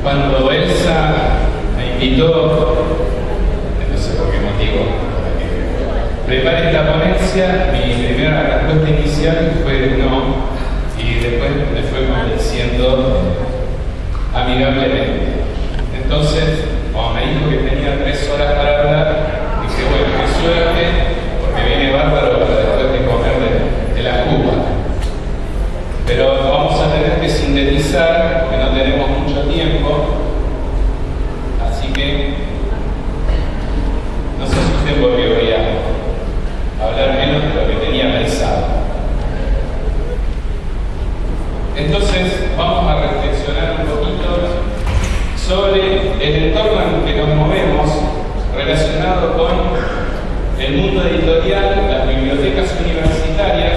Cuando Elsa me invitó, no sé por qué motivo, para que prepare esta ponencia, mi primera respuesta inicial fue no, y después me fue convenciendo amigablemente. Entonces, cuando me dijo que tenía 3 horas para hablar, dije, bueno, qué suerte, porque viene bárbaro para después de comer de la cuba. Pero vamos a tener que sintetizar, porque no tenemos mucho tiempo, así que no se asusten porque voy a hablar menos de lo que tenía pensado. Entonces, vamos a reflexionar un poquito sobre el entorno en el que nos movemos relacionado con el mundo editorial, las bibliotecas universitarias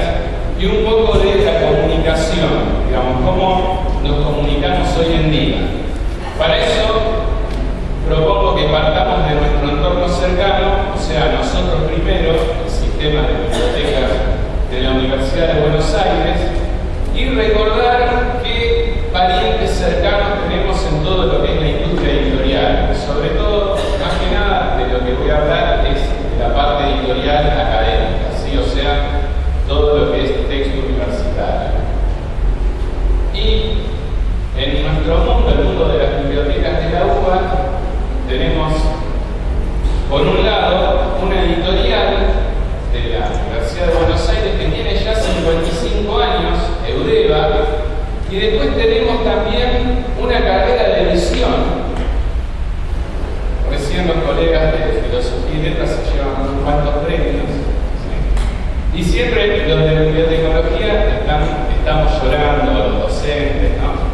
y un poco de la comunicación, digamos, cómo nos comunicamos hoy en día. Para eso propongo que partamos de nuestro entorno cercano, o sea, nosotros primero, el sistema de bibliotecas de la Universidad de Buenos Aires, y recordar qué parientes cercanos tenemos en todo lo que es la industria editorial. Sobre todo, más que nada, de lo que voy a hablar es de la parte editorial académica, ¿sí? O sea, todo lo que es texto universitario. Y en nuestro mundo, el mundo de las bibliotecas de la UBA, tenemos, por un lado, una editorial de la Universidad de Buenos Aires que tiene ya 55 años, Eudeva, y después tenemos también una carrera de edición. Recién los colegas de Filosofía y Letras se llevan unos cuantos premios, ¿sí? Y siempre los de bibliotecología estamos llorando, los docentes, ¿no?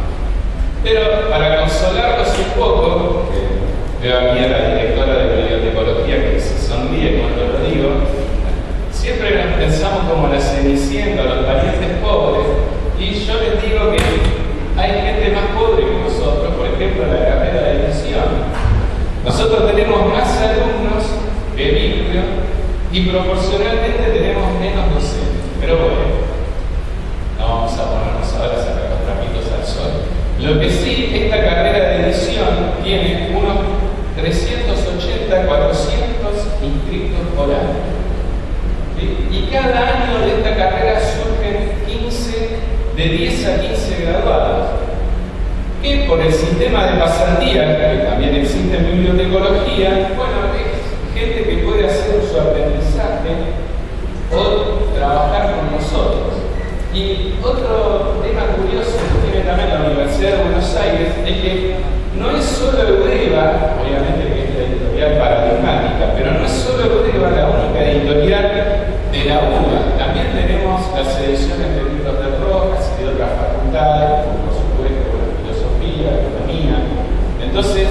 Pero para consolarlos un poco, que veo aquí a la directora de bibliotecología que se sonríe cuando lo digo, siempre nos pensamos como la Cenicienta, los parientes pobres, y yo les digo que hay gente más pobre que nosotros, por ejemplo, en la carrera de edición. Nosotros tenemos más alumnos que biblio y proporcionalmente tenemos menos docentes. Pero bueno, no vamos a ponernos ahora a sacar los trapitos al sol. Lo que sí, esta carrera de edición tiene unos 380, 400 inscritos por año. Y cada año de esta carrera surgen de 10 a 15 graduados, que por el sistema de pasantía, que también existe en bibliotecología, bueno, es gente que puede hacer su aprendizaje o trabajar con nosotros. Y otro tema curioso que tiene también la Universidad de Buenos Aires es que no es solo Eudeva, obviamente que es la editorial paradigmática, pero no es solo Eudeva la única editorial de la UBA. También tenemos las ediciones de libros de Rojas y de otras facultades, como por supuesto la filosofía, la economía. Entonces,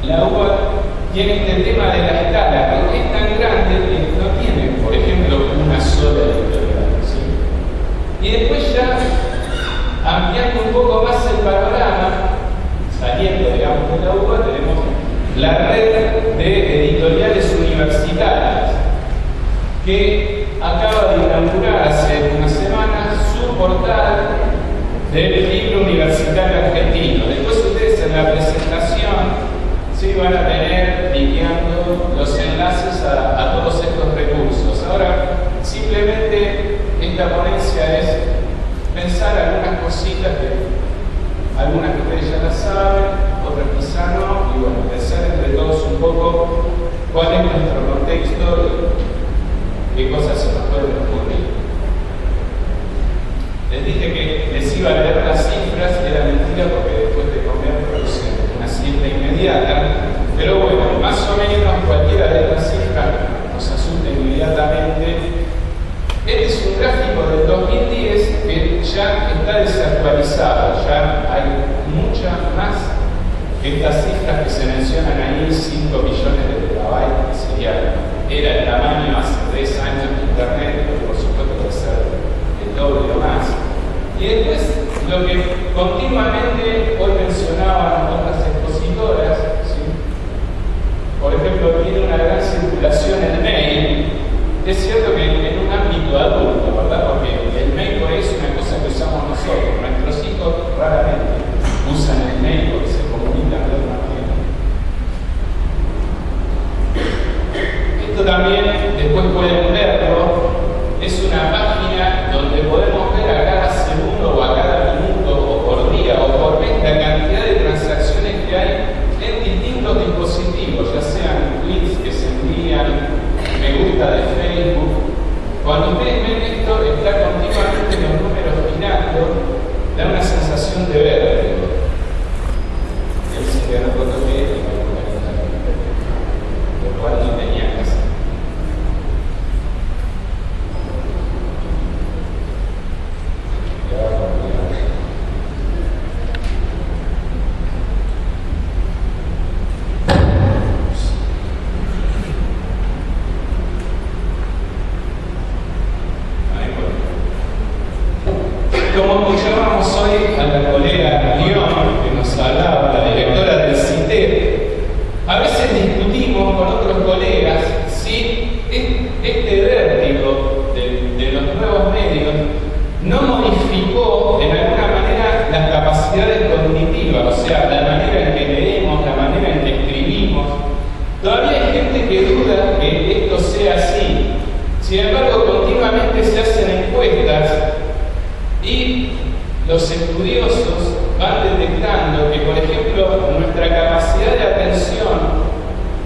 la UBA tiene este tema de la escala, porque es tan grande que no tiene, por ejemplo, una sola editorial, ¿sí? Y después ya, ampliando un poco más el panorama, saliendo, digamos, de la UBA, tenemos la red de editoriales universitarias, que acaba de inaugurar hace unas semanas su portal del libro universitario argentino. Después ustedes en la presentación sí van a tener linkeando los enlaces a todos estos recursos. Ahora, simplemente esta ponencia es pensar algunas cositas que algunas que ustedes ya las saben, otras quizá no, y bueno, pensar entre todos un poco cuál es nuestro contexto, qué cosas se nos pueden ocurrir. Les dije que les iba a leer las cifras, era mentira porque después de comer produce una siesta inmediata, pero bueno, más o menos cualquiera de estas cifras nos asusta inmediatamente. Este es un gráfico del 2010 que ya está desactualizado, ya hay muchas más que estas cifras que se mencionan ahí, 5 millones de terabytes, que era el tamaño hace 3 años de Internet, pero por supuesto va a ser el doble o más. Y después, lo que continuamente hoy mencionaban otras expositoras, ¿sí? Por ejemplo, tiene una gran circulación el mail. Es cierto que en un ámbito adulto, ¿verdad? Porque el mail es una cosa que usamos nosotros. Nuestros hijos raramente usan el mail porque se comunican siente vértigo. Él siente una fotografía y va a poner lo cual no tenía que hacer. Como escuchábamos hoy a la colega León, que nos hablaba, la directora del CITEP, a veces discutimos con otros colegas si este vértigo de los nuevos medios no modificó en alguna manera las capacidades cognitivas, o sea, la manera en que leemos, la manera en que escribimos. Todavía hay gente que duda que esto sea así. Sin embargo, continuamente se hacen encuestas y los estudiosos van detectando que, por ejemplo, nuestra capacidad de atención,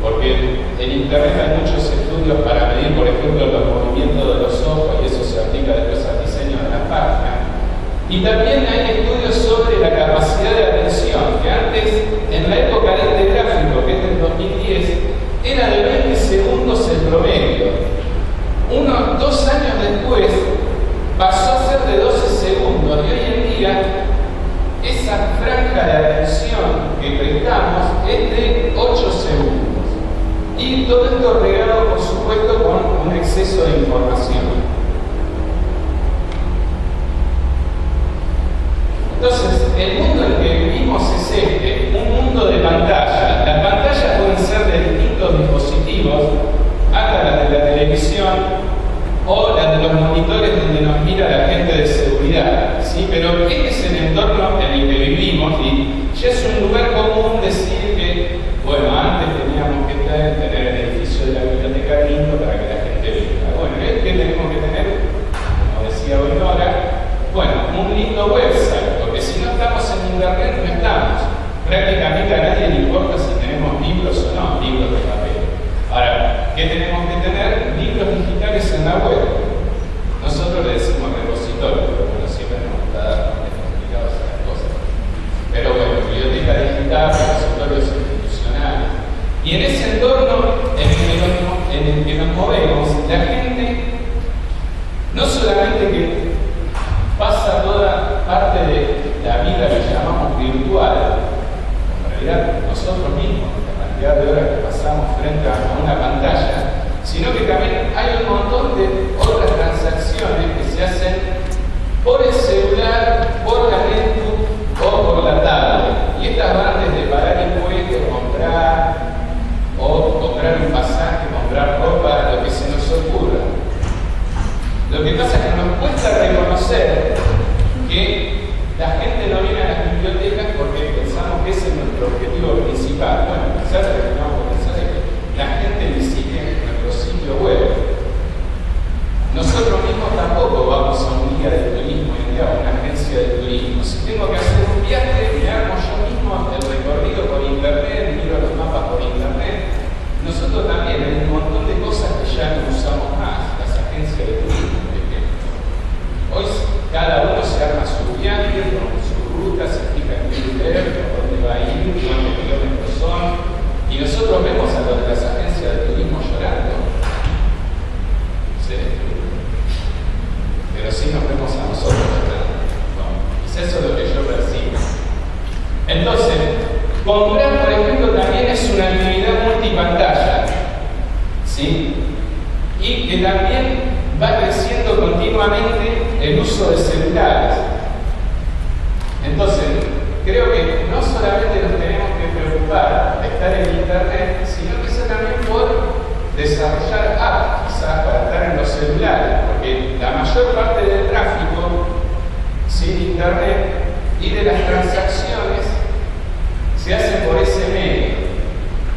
porque en Internet hay muchos estudios para medir, por ejemplo, los movimientos de los ojos, y eso se aplica después al diseño de la página. Y también hay estudios sobre la capacidad de atención, que antes, en la época de este gráfico, que es del 2010, era de 20 segundos el promedio. Unos 2 años después, pasó a ser de 12 segundos y hoy en día esa franja de atención que prestamos es de 8 segundos. Y todo esto regado, por supuesto, con un exceso de información. Entonces, el mundo en que vivimos es un mundo de pantalla. Las pantallas pueden ser de distintos dispositivos, hasta las de la televisión, o la de los monitores donde nos mira la gente de seguridad, ¿sí? Pero este es el entorno en el que vivimos y ya es un lugar común decir que, bueno, antes teníamos que tener el edificio de la biblioteca lindo para que la gente venga. Bueno, ¿qué tenemos que tener? Como decía hoy Nora, bueno, un lindo website, porque si no estamos en Internet no estamos. Prácticamente a nadie le importa si tenemos libros o no, libros de papel. Ahora, ¿qué tenemos que tener? Libros digitales en la web. Nosotros le decimos repositorio, pero bueno, siempre nos gusta dar nombres complicados a las cosas. Pero bueno, biblioteca digital, repositorios institucionales. Y en ese entorno en el que nos movemos, la gente no solamente que pasa toda parte de la vida que llamamos virtual, en realidad nosotros mismos, de horas que pasamos frente a una pantalla, sino que también hay un montón de otras transacciones que se hacen por el celular, por la netbook o por la tablet. Y estas van desde pagar impuestos, comprar un pasaje, comprar ropa, lo que se nos ocurra. Lo que pasa es que nos cuesta reconocer que la gente no viene a las bibliotecas porque pensamos que ese es nuestro objetivo principal. Bueno, quizás lo que vamos a pensar es que la gente visite nuestro sitio web. Nosotros mismos tampoco vamos a un guía de turismo y a una agencia de turismo. Si tengo que hacer un viaje, me armo yo mismo el recorrido por internet, miro los mapas por internet. Nosotros también hay un montón de cosas que ya no usamos más, las agencias de turismo, por ejemplo. Hoy cada uno se arma su viaje con su ruta, se fija en Twitter, por dónde va a ir, cuántos kilómetros son, y nosotros vemos a los de las agencias de turismo llorando. Sí. Pero sí nos vemos a nosotros llorando. Bueno, quizás eso es lo que yo percibo. Entonces, comprar, por ejemplo, también es una actividad multipantalla, ¿sí? Y que también va creciendo continuamente el uso de celulares. Entonces, creo que no solamente nos tenemos que preocupar de estar en Internet, sino que eso también por desarrollar apps, quizás para estar en los celulares, porque la mayor parte del tráfico sin Internet y de las transacciones se hace por ese medio.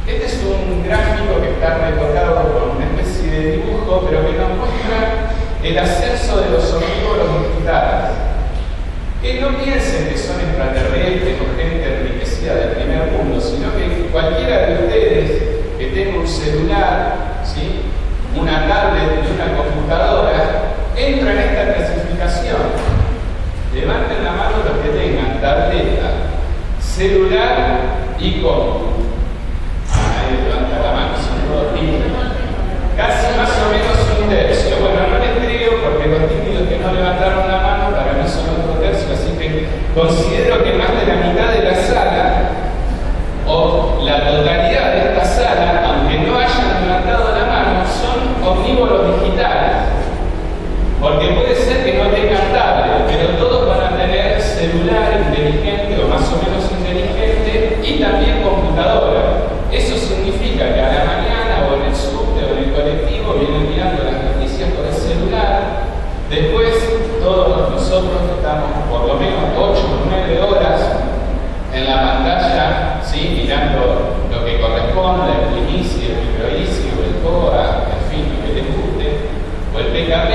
Este es un gráfico que está retocado con una especie de dibujo, pero que nos muestra el ascenso de los omnívoros digitales. Que no piensen que son extraterrestres o gente enriquecida del primer mundo, sino que cualquiera de ustedes que tenga un celular, ¿sí?, una tablet y una computadora, entra en esta clasificación. Levanten la mano los que tengan tablet celular y compu. Ahí levanta la mano, son todos tímidos. Casi más o menos un tercio. Bueno, no les creo porque los tímidos que no levantaron la mano para mí son otro tercio, así que considero que más de la mitad de la sala o la totalidad de esta sala, aunque no hayan levantado la mano, son omnívoros digitales. Porque puede ser que no tengan tablet, pero todos van a tener celular inteligente o más o menos inteligente y también computadora. Eso significa que a la mañana o en el subte o en el colectivo vienen mirando las noticias por el celular. Después todos nosotros estamos por lo menos 8 o 9 horas en la pantalla, ¿sí? Mirando lo que corresponde, el Plinici, el Microici o el COA, en fin, lo que les guste, o el PKP.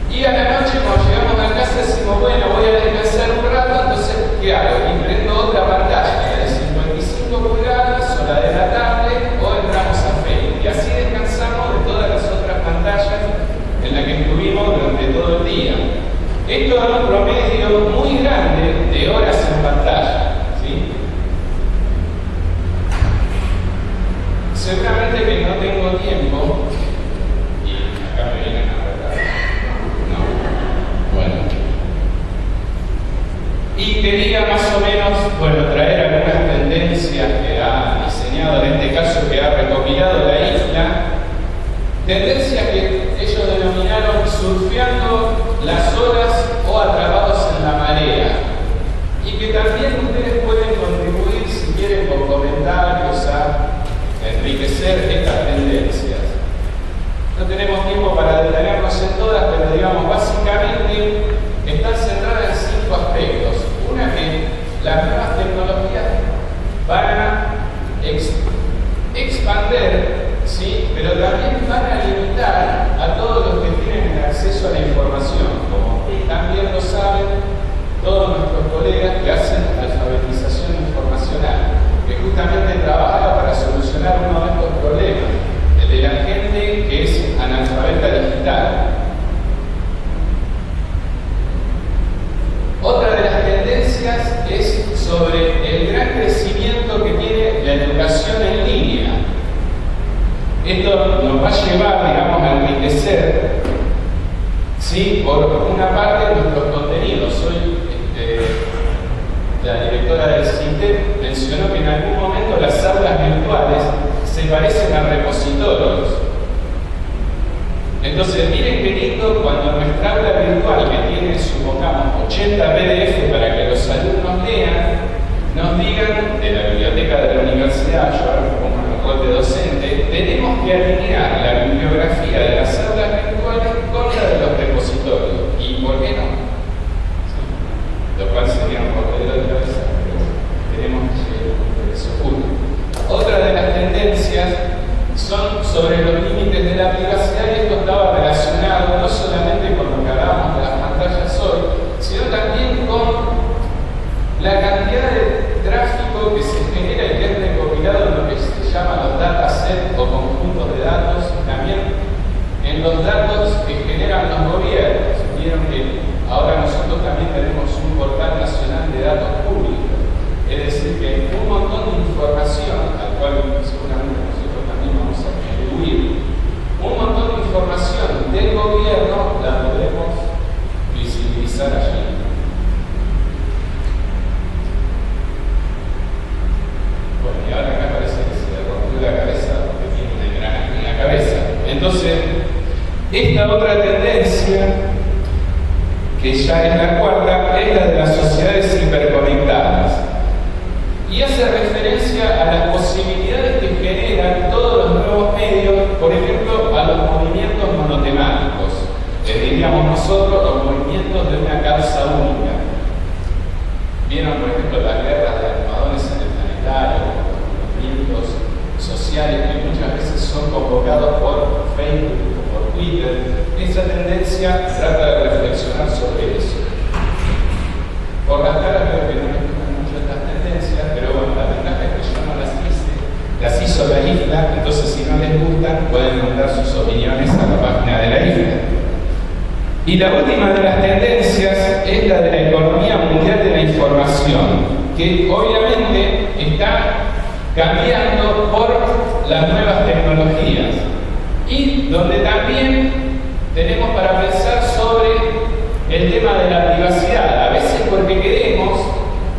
Y a la noche cuando llegamos a casa decimos, bueno, voy a descansar un rato, entonces, ¿qué hago? Y prendo otra pantalla, la de 55 pulgadas o la de la tablet, o entramos a Facebook. Y así descansamos de todas las otras pantallas en las que estuvimos durante todo el día. Esto da un promedio muy grande de horas en pantalla, ¿sí? Seguramente que no tengo tiempo, y acá me vienen a retar. No. Bueno. Y quería más o menos, bueno, traer algunas tendencias que ha diseñado, en este caso que ha recopilado la isla. Tendencias que ellos denominaron surfeando las olas o atrapados en la marea. Y que también ustedes pueden contribuir, si quieren, con comentarios a enriquecer estas tendencias. No tenemos tiempo para detenernos en todas, pero digamos, básicamente están centradas en 5 aspectos. Una, que las nuevas tecnologías van a expander, ¿sí? Pero también van a limitar a todos los que tienen acceso a la información. Como también lo saben todos nuestros colegas que hacen alfabetización informacional, que justamente trabaja para solucionar uno de estos problemas, el de la gente que es analfabeta digital. Otra de las tendencias es sobre el gran crecimiento que tiene la educación en línea. Esto nos va a llevar, digamos, a enriquecer, ¿sí? Por una parte, nuestros contenidos. Hoy la directora del CITEP mencionó que en algún momento las aulas virtuales se parecen a repositorios. Entonces, miren qué lindo cuando nuestra aula virtual, que tiene, supongamos, 80 PDF para que los alumnos lean, nos digan de la biblioteca de la universidad, yo ahora me pongo en el rol de docente, tenemos que alinear la bibliografía de las aulas virtuales con la de los repositorios. ¿Y por qué no? Sí. Lo cual sería un corredero de cabeza, pero tenemos que eso ocurre. Otra de las tendencias son sobre los límites de la privacidad, y esto estaba relacionado no solamente con lo que hablábamos de las pantallas hoy, sino también con la cantidad de tráfico que se genera y que es recopilado en lo que se llama los datasets o conjuntos de datos, también en los datos que generan los gobiernos. Vieron que ahora nosotros también tenemos un portal nacional de datos públicos, es decir, que hay un montón de información, al cual seguramente nosotros también vamos a contribuir, un montón de información del gobierno la podemos visibilizar allí. Bueno, y ahora acá parece que se le rompió la cabeza porque tiene un engranaje en la cabeza. Entonces, esta otra tendencia, que ya es la cuarta, es la de las sociedades hiperconectadas. Y hace referencia a las posibilidades que generan todos los nuevos medios, por ejemplo, a los movimientos monotemáticos. Les diríamos nosotros los movimientos de una causa única. Vieron, por ejemplo, las guerras de almohadones en el planetario, los movimientos sociales que muchas veces son convocados por Facebook o por Twitter. Esa tendencia trata de reflexionar sobre eso. Por las caras creo que no les gustan mucho estas tendencias, pero bueno, la ventaja es que yo no las hice, las hizo la isla, entonces si no les gustan pueden mandar sus opiniones a la página de la isla. Y la última de las tendencias es la de la economía mundial de la información. información que obviamente está cambiando por las nuevas tecnologías y donde también tenemos para pensar sobre el tema de la privacidad, a veces porque queremos,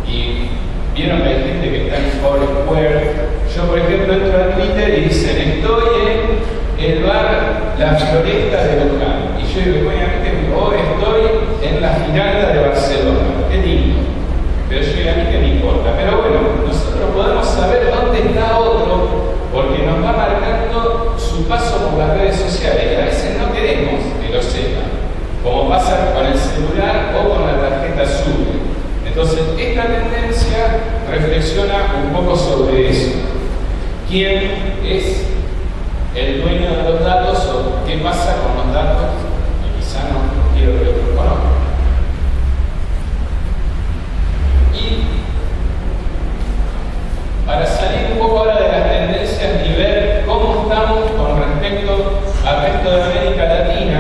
y vieron que hay gente que está en Foursquare. Yo por ejemplo entro a Twitter y dicen estoy en el bar La Floresta de Luján, y yo digo, obviamente estoy en la Giralda de Barcelona, qué lindo, pero yo digo, a mí qué me importa. Pero bueno, nosotros podemos saber dónde está otro porque nos va marcando su paso por las redes sociales y a veces no queremos que lo sepan, como pasa con el celular o con la tarjeta SUBE. Entonces, esta tendencia reflexiona un poco sobre eso. ¿Quién es el dueño de los datos o qué pasa con los datos? Y quizá no quiero que otros conozcan. Y para salir un poco ahora de las tendencias y ver cómo estamos con respecto al resto de América Latina,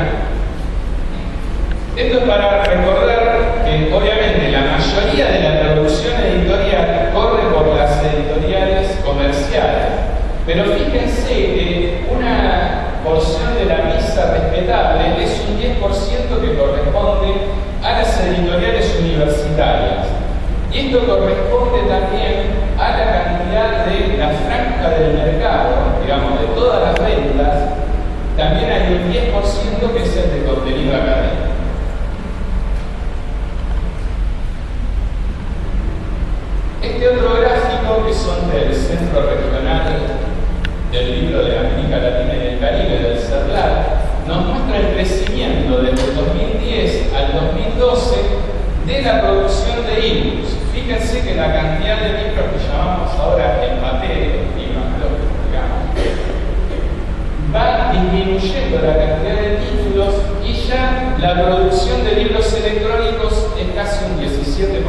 esto es para recordar que obviamente la mayoría de la producción editorial corre por las editoriales comerciales, pero fíjense que una porción de la misa respetable es un 10% que corresponde a las editoriales universitarias. Y esto corresponde también a la cantidad de la franja del mercado, digamos, de todas las ventas. También hay un 10% que es el de contenido académico. Este otro gráfico, que son del Centro Regional del Libro de América Latina y el Caribe, del CERLAC, nos muestra el crecimiento desde el 2010 al 2012 de la producción de e-books. Fíjense que la cantidad de libros que llamamos ahora en papel, digamos, va disminuyendo la cantidad de títulos y ya la producción de libros electrónicos es casi un 17%.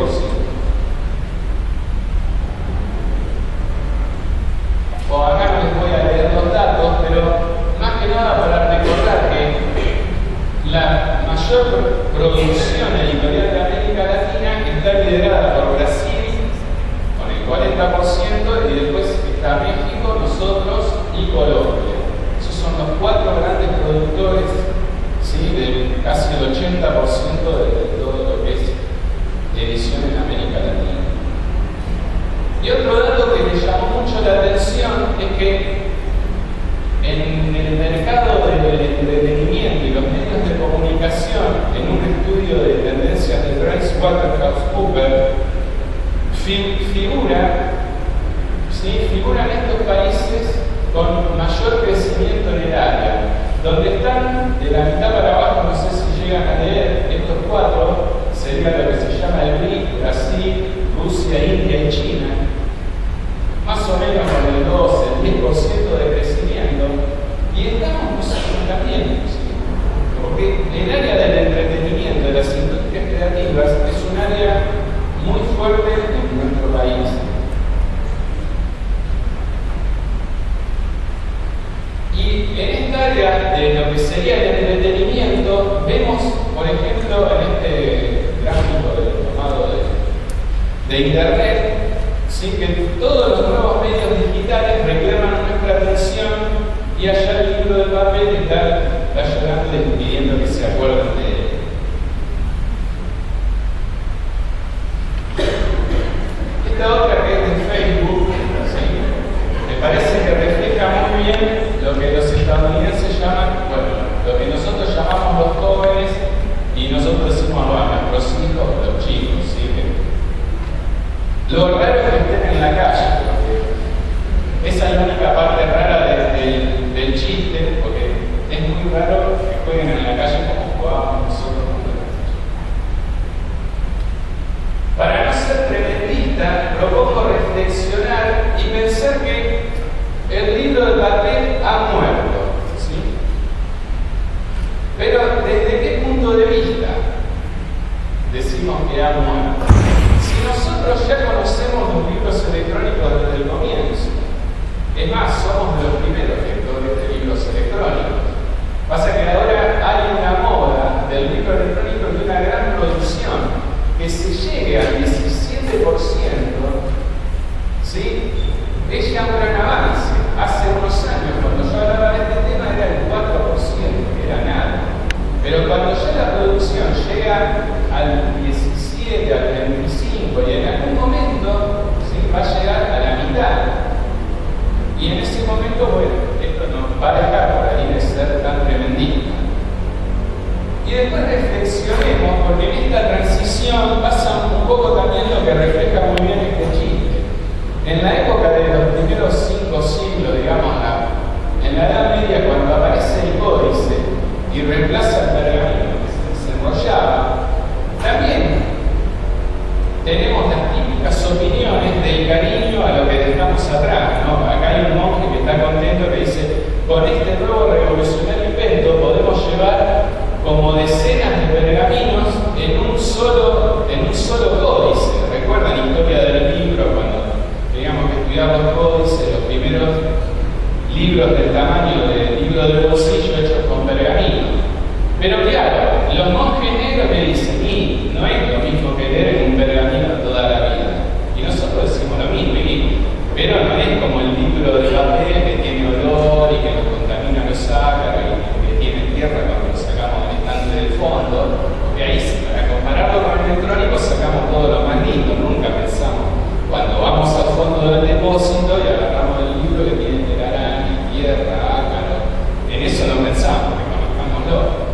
O acá no les voy a leer los datos, pero más que nada para recordar que la mayor producción editorial de América Latina está liderada por Brasil con el 40% y después está México, nosotros y Colombia. Esos son los 4 grandes productores, ¿sí?, de casi el 80% de todo lo que es edición en América Latina. Y otro dato que me llamó mucho la atención es que en el mercado del entretenimiento y los medios de comunicación, en un estudio de tendencias de PricewaterhouseCoopers, figuran estos países con mayor crecimiento en el área, donde están de la mitad para abajo, no sé si llegan a leer, estos 4 sería lo que se llama el BRIC: Brasil, Rusia, India y China, más o menos con el 12, el 10% de crecimiento, y estamos nosotros también, ¿sí?, porque el área del entretenimiento, de las industrias creativas, es un área muy fuerte en nuestro país. Y en esta área de lo que sería el entretenimiento, vemos, por ejemplo, en este gráfico tomado de Internet, sí, que todos los nuevos medios digitales reclaman nuestra atención y allá el libro de papel está llorando y pidiendo que se acuerden de él. Esta otra, que es de Facebook, ¿sí?, me parece que refleja muy bien lo que los estadounidenses llaman, bueno, lo que nosotros llamamos los jóvenes y nosotros decimos a nuestros hijos, los chicos, ¿sí? Lo raro es que estén en la calle, porque esa es la única parte rara del chiste, porque es muy raro que jueguen en la calle como jugábamos nosotros. Para no ser tremendista, propongo reflexionar y pensar que el libro de papel ha muerto, ¿sí? Pero ¿desde qué punto de vista decimos que ha muerto? Si nosotros ya conocemos los libros electrónicos desde el comienzo, es más, somos los primeros lectores de libros electrónicos. Pasa que ahora hay una moda del libro electrónico y una gran producción que se llegue al 17% refleja muy bien este chiste. En la época de los primeros 5 siglos, digamos, en la Edad Media, cuando aparece el códice y reemplaza el pergamino que se enrollaba, también tenemos las típicas opiniones del cariño a lo que dejamos atrás, ¿no? Acá hay un monje que está contento que dice: con este nuevo revolucionario invento podemos llevar como decenas de pergaminos en un solo códice. ¿Recuerdan Historia del Libro? Cuando teníamos que estudiar los códices, los primeros libros del tamaño del libro de bolsillo hechos con pergamino. Pero claro, los monjes negros me dicen: y no es lo mismo que leer en un pergamino toda la vida. Y nosotros decimos lo mismo, pero no es como el libro de papel que tiene olor y que nos contamina los ácaros y que tiene tierra cuando lo sacamos del estante del fondo, porque ahí, para compararlo con el electrónico, sacamos todo lo más lindo. Nunca pensamos, cuando vamos al fondo del depósito y agarramos el libro que tiene telaraña, tierra, ácaro, en eso no pensamos, reconozcámoslo.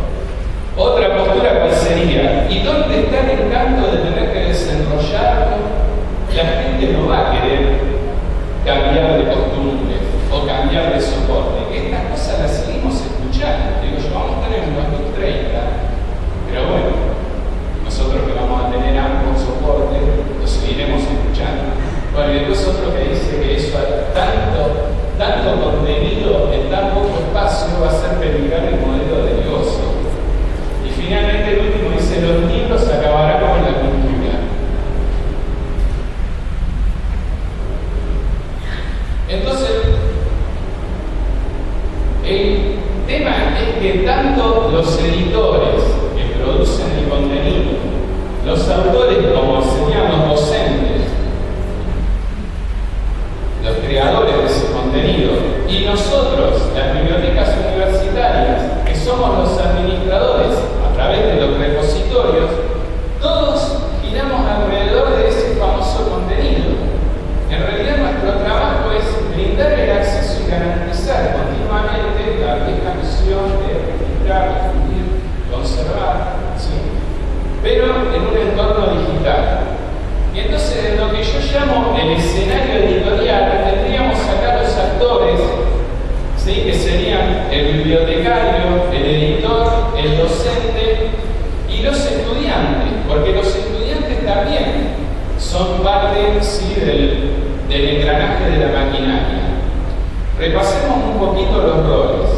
Otra postura, ¿cuál sería? ¿Y dónde está el encanto de tener que desenrollarlo? La gente no va a querer cambiar de costumbre o cambiar de soporte. Estas cosas las seguimos escuchando. Digo yo, vamos a estar en el 2030, pero bueno, nosotros que vamos a tener ambos soportes, lo seguiremos escuchando. Bueno, y después otro que dice que eso, tanto contenido en tan poco espacio, va a hacer peligrar el modelo de negocio. Y finalmente el último dice: los libros acabarán con la cultura. Entonces, el tema es que tanto los editores que producen el contenido, los autores, como enseñan los docentes, los creadores de ese contenido, y nosotros, las bibliotecas universitarias, que somos los administradores a través de los repositorios, todos giramos alrededor de ese famoso contenido. En realidad nuestro trabajo es brindar el acceso y garantizar continuamente la vieja misión de registrar, difundir, conservar, ¿sí? Pero en un entorno digital. Y entonces, en lo que yo llamo el escenario editorial, tendríamos acá los actores, ¿sí? Que serían el bibliotecario, el editor, el docente y los estudiantes, porque los estudiantes también son parte, ¿sí? del engranaje de la maquinaria. Repasemos un poquito los roles.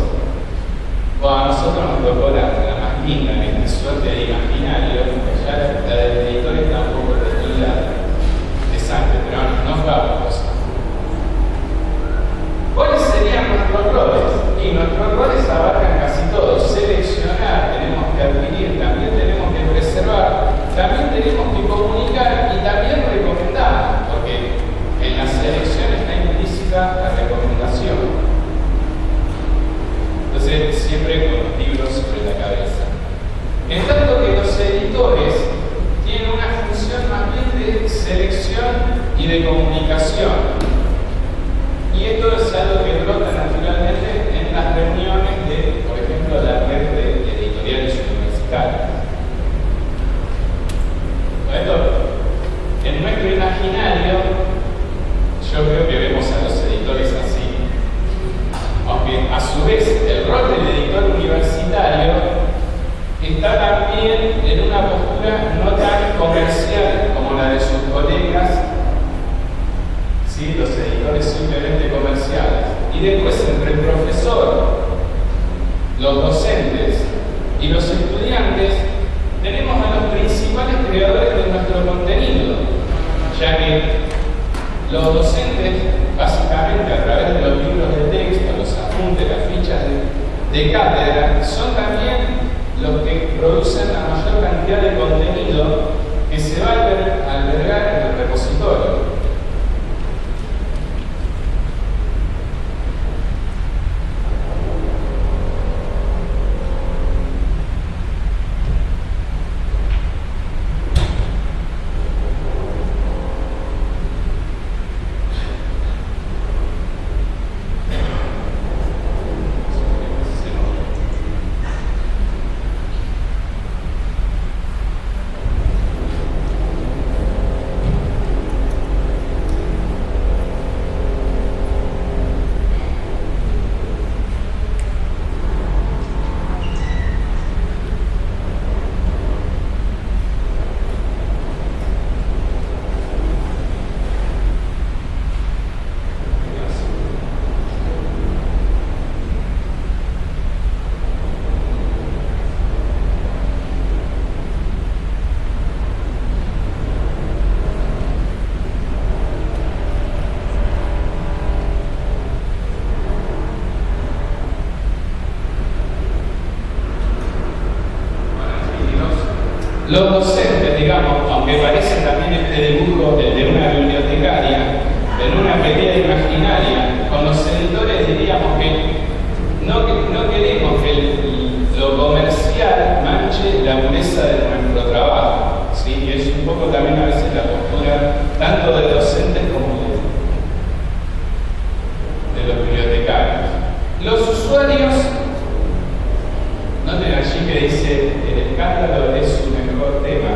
Bueno, a nosotros nos tocó la más linda en esta suerte de imaginario, porque ya la del editor está un poco retirada de sangre, pero no vamos. ¿Cuáles serían nuestros roles? Y nuestros roles abarcan casi todo. Seleccionar, tenemos que adquirir, también tenemos que preservar, también tenemos que comunicar y también recomendar, porque en la selección está implícita la recomendación. Entonces, siempre con los libros sobre la cabeza. En tanto que los editores tienen una función más bien de selección y de comunicación. Y esto es algo que brota naturalmente en las reuniones de, por ejemplo, la red de editoriales universitarias. Esto, en nuestro imaginario, yo creo que vemos a los editores así. Aunque a su vez el rol del editor universitario está también en una postura no tan comercial como la de sus colegas, ¿sí? Los editores simplemente comerciales. Y después, entre el profesor, los docentes y los estudiantes, tenemos a los principales creadores de nuestro contenido, ya que los docentes, básicamente a través de los libros de texto, los apuntes, las fichas de cátedra, son también los que producen la mayor cantidad de contenido que se va a albergar en el repositorio. Los docentes, digamos, aunque parece también este dibujo de una bibliotecaria, en una pelea imaginaria, con los editores diríamos que no queremos que lo comercial manche la pureza de nuestro trabajo, ¿sí? Es un poco también a veces la postura tanto de docentes como de los bibliotecarios. Los usuarios, noten allí que dice el escándalo es su mejor tema,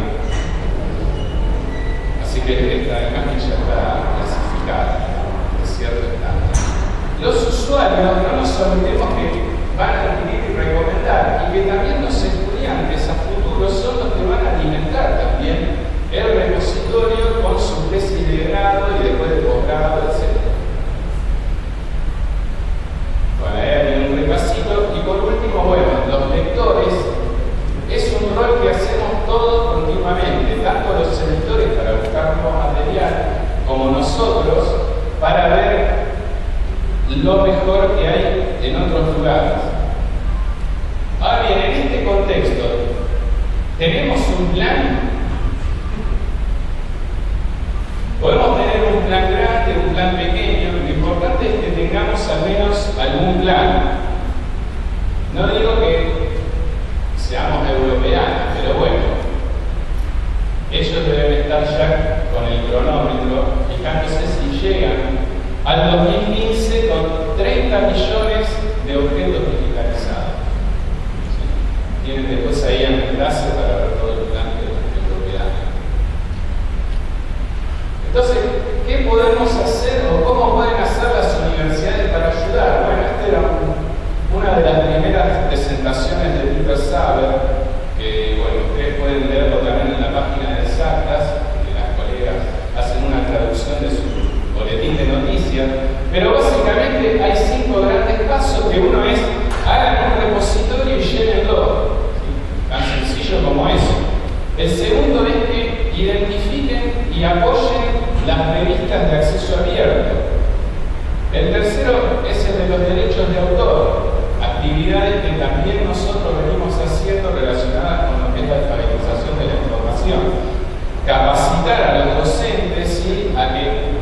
así que esta imagen ya está clasificada, es cierto escándalo. Los usuarios, no nos olvidemos que van a adquirir y recomendar, y que también los estudiantes a futuro son los que van a alimentar también el repositorio con su tesis de grado y después de posgrado, etc. Bueno, ahí hay un repasito. Y por último, bueno, los lectores es un rol que hacemos todos continuamente, tanto los editores para buscar nuevo material, como nosotros para ver lo mejor que hay en otros lugares. Ahora bien, en este contexto, ¿tenemos un plan? Podemos tener un plan grande, un plan pequeño. Lo importante es que tengamos al menos algún plan. No digo que seamos europeanos, pero bueno, ellos deben estar ya con el cronómetro, fijándose si llegan al 2015 con 30 millones de objetos digitalizados. ¿Sí? Tienen después ahí en enlace para ver todo el plan de europeano. Entonces, ¿qué podemos hacer o cómo pueden hacer las universidades para ayudar? Bueno, esta era una de las primeras presentaciones de Peter Saber, que bueno, ustedes pueden leerlo también en la página de Exactas, que las colegas hacen una traducción de su boletín de noticias, pero básicamente hay 5 grandes pasos, que uno es hagan un repositorio y llénenlo, ¿sí? Tan sencillo como eso. El segundo es que identifiquen y apoyen las revistas de acceso abierto. El tercero es el de los derechos de autor, actividades que también nosotros venimos haciendo relacionadas con lo que es la alfabetización de la información. Capacitar a los docentes, ¿sí?, a que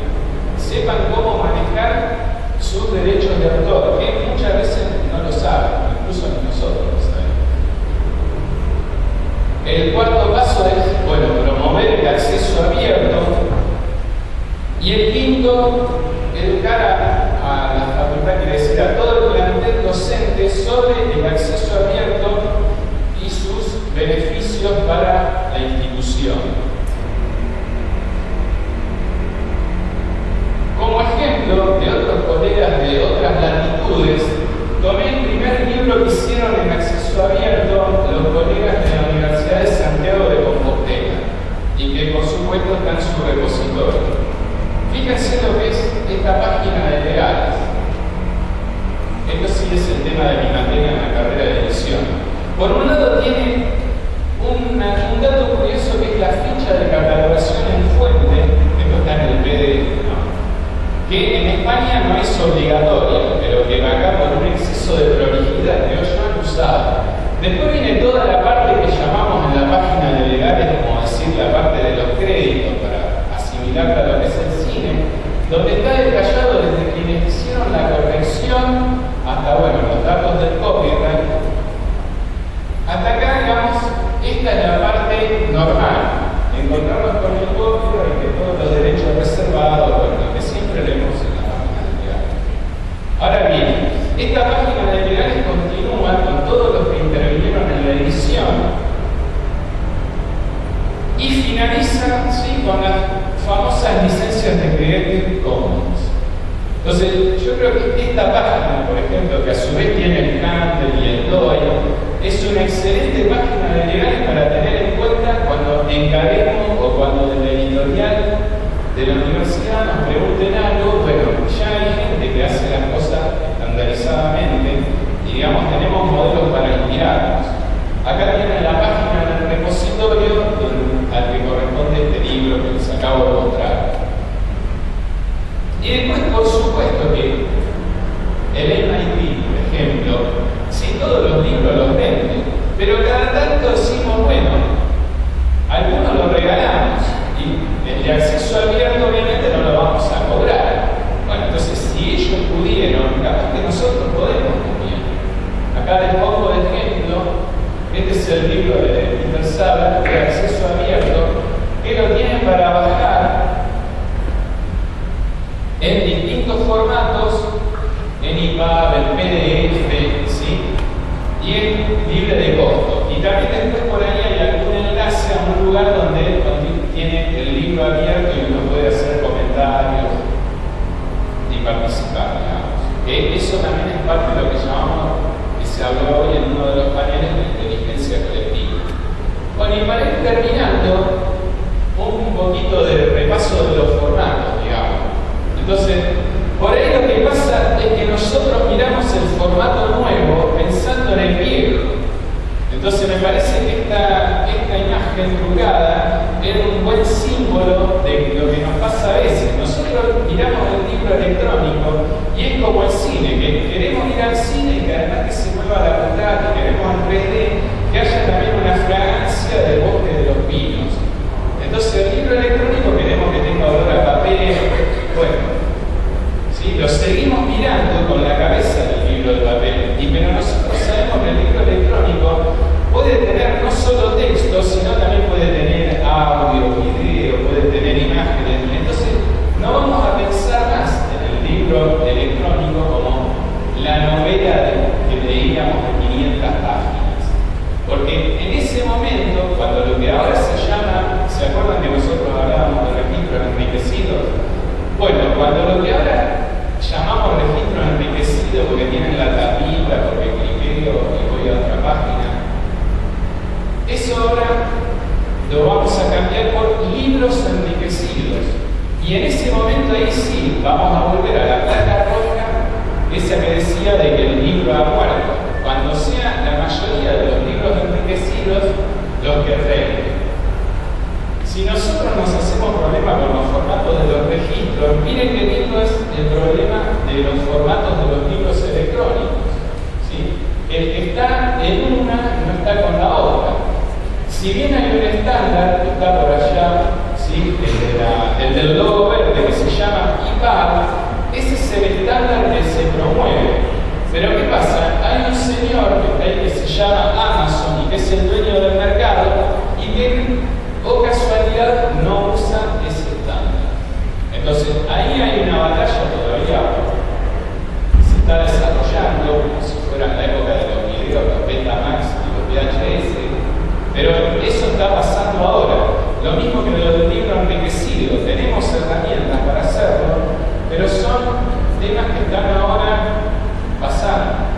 sepan cómo manejar sus derechos de autor, que muchas veces no lo saben, incluso nosotros lo sabemos. El cuarto paso es, bueno, promover el acceso abierto. Y el quinto, educar a la facultad, quiere decir a todo el plantel docente sobre el acceso abierto y sus beneficios para la institución. Como ejemplo de otros colegas de otras latitudes, tomé el primer libro que hicieron en acceso abierto los colegas de la Universidad de Santiago de Compostela y que por supuesto está en su repositorio. Fíjense lo que es esta página de legales. Esto sí es el tema de mi materia en la carrera de edición. Por un lado tiene un dato curioso que es la ficha de catalogación en fuente, esto está en el PDF, ¿no?, que en España no es obligatoria, pero que acá por un exceso de prolijidad que ellos han usado. Después viene toda la parte que llamamos en la página de legales, como decir, la parte de los créditos para asimilar a lo que es el cine, donde está detallado desde quienes hicieron la corrección hasta, bueno, los datos del copyright. Hasta acá, digamos, esta es la parte normal, encontrarnos con el copyright, que todos los derechos reservados, bueno, que siempre leemos en la página de legales. Ahora bien, esta página de legales continúa con todos los que intervinieron en la edición y finaliza, ¿sí?, con las famosas licencias de Creative Commons. Entonces, yo creo que esta página, por ejemplo, que a su vez tiene el Handle y el DOI, es una excelente página de legales para tener en cuenta cuando encarguemos o cuando en la editorial de la universidad nos pregunten algo. Bueno, ya hay gente que hace las cosas estandarizadamente y, digamos, tenemos modelos para inspirarnos. Acá tienen la página del repositorio al que corresponde este libro que les acabo de mostrar. Y después, por supuesto, que el MIT, por ejemplo, sí, todos los libros los venden, pero cada tanto decimos, bueno, Y acceso abierto obviamente no lo vamos a cobrar. Bueno, entonces si ellos pudieron, capaz que nosotros podemos también. Acá les pongo de ejemplo, este es el libro de Peter Saber, de acceso abierto, que lo tienen para bajar en distintos formatos, en EPUB, en PDF, ¿sí? Y es libre de costo. Y también después por ahí hay algún enlace a un lugar donde tiene el libro abierto y uno puede hacer comentarios y participar, digamos. Eso también es parte de lo que llamamos, que se habló hoy en uno de los paneles de inteligencia colectiva. Bueno, y para ir terminando, un poquito de repaso de los formatos, digamos. Entonces, por ahí lo que pasa es que nosotros miramos el formato nuevo pensando en el viejo. Entonces me parece que esta imagen trucada era un buen símbolo de lo que nos pasa a veces. Nosotros miramos el libro electrónico y es como el cine, que queremos ir al cine y que además que se mueva la pantalla, que queremos en 3D, que haya también una fragancia del bosque de los pinos. Entonces el libro electrónico queremos que tenga olor a papel. Bueno, ¿sí? Lo seguimos mirando con la cabeza del libro de papel, pero nosotros sabemos que el libro electrónico puede tener no solo texto, sino también puede tener audio, video, puede tener imágenes. Entonces, no vamos a pensar más en el libro electrónico como la novela que leíamos de 500 páginas. Porque en ese momento, cuando lo que ahora se llama, ¿se acuerdan que nosotros hablábamos de registros enriquecidos? Bueno, cuando lo que ahora llamamos registros enriquecidos porque tienen la tapita, porque cliqueo y voy a otra página, eso ahora lo vamos a cambiar por libros enriquecidos. Y en ese momento ahí sí, vamos a volver a la placa roja, esa que decía de que el libro ha muerto. Cuando sea la mayoría de los libros enriquecidos los que reinen. Si nosotros nos hacemos problema con los formatos de los registros, miren qué lindo es el problema de los formatos de los libros electrónicos, ¿sí? El que está en una no está con la otra. Si bien hay un estándar que está por allá, ¿sí? El del logo verde que se llama EPUB, ese es el estándar que se promueve. Pero ¿qué pasa? Hay un señor que está ahí que se llama Amazon y que es el dueño del mercado y que, o casualidad, no usa ese estándar. Entonces, ahí hay una batalla todavía que se está desarrollando como si fuera en la época de los videos, los Betamax y los VHS, pero eso está pasando ahora. Lo mismo que lo del libro enriquecido. Tenemos herramientas para hacerlo, pero son temas que están ahora pasando.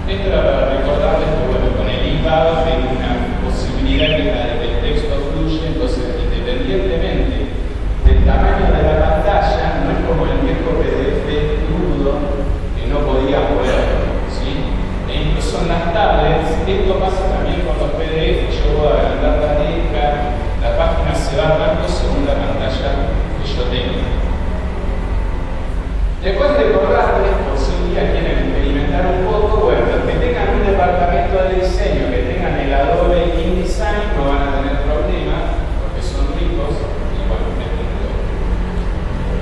Esto era para recordarles que, bueno, con el EPUB hay una posibilidad que la de que el texto fluye, entonces independientemente del tamaño de la pantalla, no es como el viejo PDF crudo que no podía ponerlo, ¿sí? E incluso en las tablets, esto pasa también con los PDF. Yo voy a agrandar la letra, la página se va tanto según la pantalla que yo tengo. Después de recordarles, por si un día quieren experimentar un poco, bueno, los que tengan un departamento de diseño, que tengan el Adobe InDesign, no van a tener problemas, porque son ricos, y bueno,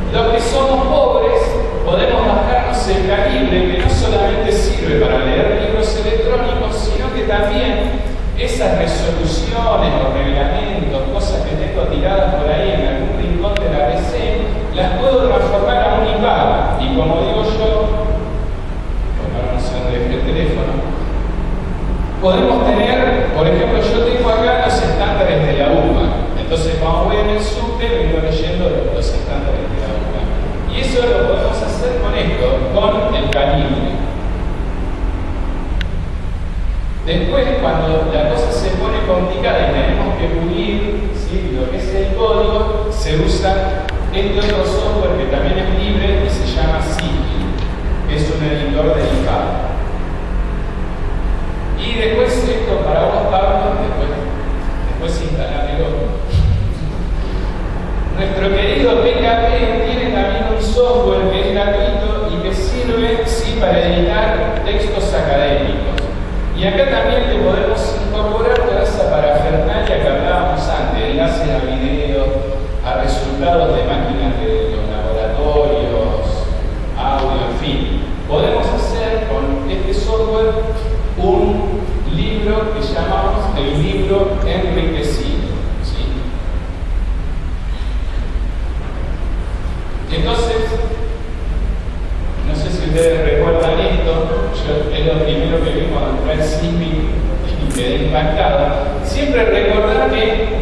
los que somos pobres, podemos bajarnos el calibre, que no solamente sirve para leer libros electrónicos, sino que también esas resoluciones o reglamentos, cosas que tengo tiradas por ahí en algún rincón de la PC, las puedo transformar a un EPUB. Y como digo yo, bueno, ahora no sé dónde dejé el teléfono, podemos tener, por ejemplo, yo tengo acá los estándares de la UBA. Entonces, cuando voy en el subte, vengo leyendo los estándares de la UBA. Y eso lo podemos hacer con esto, con el calibre. Después, cuando la cosa se pone complicada y tenemos que pulir, ¿sí?, lo que es el código, se usa este otro software que también es libre y se llama Siki, que es un editor de EPUB. Y después esto para vos, Pablo, después instalarlo. Nuestro querido PKP tiene también un software que es gratuito y que sirve, sí, para editar textos académicos. Y acá también le podemos incorporar toda esa parafernalia que hablábamos antes, enlaces a videos, a a resultados de máquinas de los laboratorios, audio, en fin. Podemos hacer con este software un libro que llamamos el libro enriquecido, ¿sí? Entonces, no sé si ustedes recuerdan esto, es lo primero que vi cuando entré al CIMI y quedé impactado. Siempre recordar que